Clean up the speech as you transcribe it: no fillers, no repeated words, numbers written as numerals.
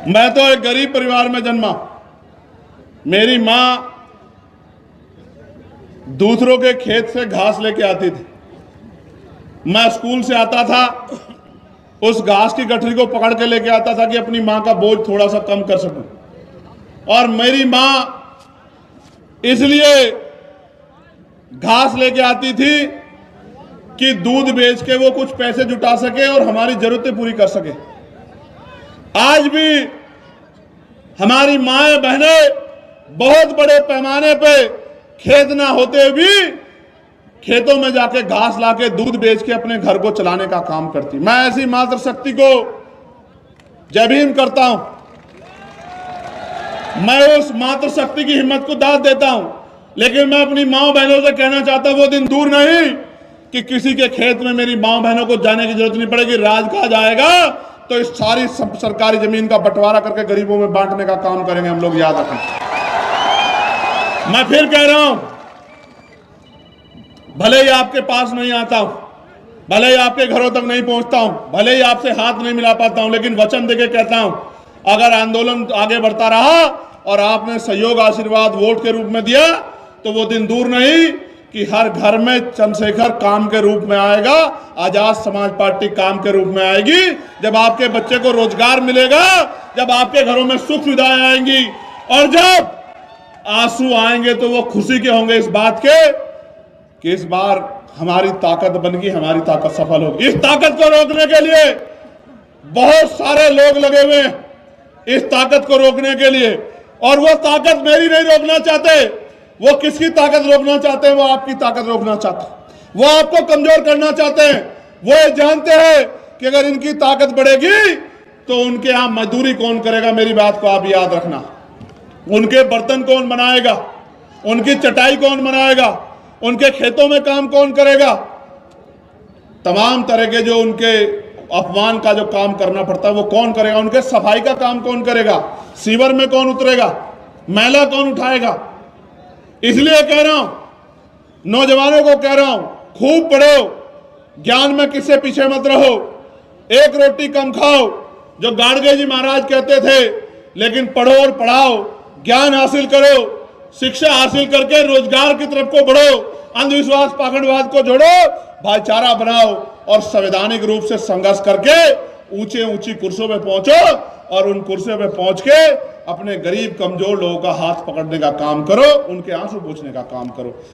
मैं तो एक गरीब परिवार में जन्मा। मेरी माँ दूसरों के खेत से घास लेके आती थी। मैं स्कूल से आता था, उस घास की गठरी को पकड़ के लेके आता था कि अपनी माँ का बोझ थोड़ा सा कम कर सकूं। और मेरी माँ इसलिए घास लेके आती थी कि दूध बेच के वो कुछ पैसे जुटा सके और हमारी जरूरतें पूरी कर सके। आज भी हमारी माएं बहनें बहुत बड़े पैमाने पे खेत ना होते भी खेतों में जाके घास लाके दूध बेच के अपने घर को चलाने का काम करती। मैं ऐसी मातृशक्ति को जय भीम करता हूं। मैं उस मातृशक्ति की हिम्मत को दाद देता हूं, लेकिन मैं अपनी माँ बहनों से कहना चाहता हूं वो दिन दूर नहीं कि किसी के खेत में मेरी माँ बहनों को जाने की जरूरत नहीं पड़ेगी। राज कहा जाएगा तो इस सारी सरकारी जमीन का बंटवारा करके गरीबों में बांटने का काम करेंगे हम लोग, याद रखें। मैं फिर कह रहा हूं, भले ही आपके पास नहीं आता हूं, भले ही आपके घरों तक नहीं पहुंचता हूं, भले ही आपसे हाथ नहीं मिला पाता हूं, लेकिन वचन देके कहता हूं, अगर आंदोलन आगे बढ़ता रहा और आपने सहयोग आशीर्वाद वोट के रूप में दिया तो वो दिन दूर नहीं कि हर घर में चंद्रशेखर काम के रूप में आएगा, आजाद समाज पार्टी काम के रूप में आएगी। जब आपके बच्चे को रोजगार मिलेगा, जब आपके घरों में सुख सुविधाएं आएंगी और जब आंसू आएंगे तो वो खुशी के होंगे इस बात के कि इस बार हमारी ताकत बन गई, हमारी ताकत सफल होगी। इस ताकत को रोकने के लिए बहुत सारे लोग लगे हुए हैं, इस ताकत को रोकने के लिए। और वो ताकत मेरी नहीं रोकना चाहते, वो किसकी ताकत रोकना चाहते हैं? वो आपकी ताकत रोकना चाहते हैं, वो आपको कमजोर करना चाहते हैं। वो ये जानते हैं कि अगर इनकी ताकत बढ़ेगी तो उनके यहां मजदूरी कौन करेगा। मेरी बात को आप याद रखना, उनके बर्तन कौन बनाएगा, उनकी चटाई कौन बनाएगा, उनके खेतों में काम कौन करेगा। तमाम तरह के जो उनके अपमान का जो काम करना पड़ता है वो कौन करेगा, उनके सफाई का काम कौन करेगा, सीवर में कौन उतरेगा, मैला कौन उठाएगा। इसलिए कह रहा हूं, नौजवानों को कह रहा हूं, खूब पढ़ो, ज्ञान में किससे पीछे मत रहो, एक रोटी कम खाओ जो गाड़गे जी महाराज कहते थे, लेकिन पढ़ो और पढ़ाओ, ज्ञान हासिल करो, शिक्षा हासिल करके रोजगार की तरफ को बढ़ो, अंधविश्वास पाखंडवाद को जोड़ो, भाईचारा बनाओ और संवैधानिक रूप से संघर्ष करके ऊंचे ऊंची कुर्सियों पे पहुंचो और उन कुर्सियों पे पहुंच के अपने गरीब कमजोर लोगों का हाथ पकड़ने का काम करो, उनके आंसू पोंछने का काम करो।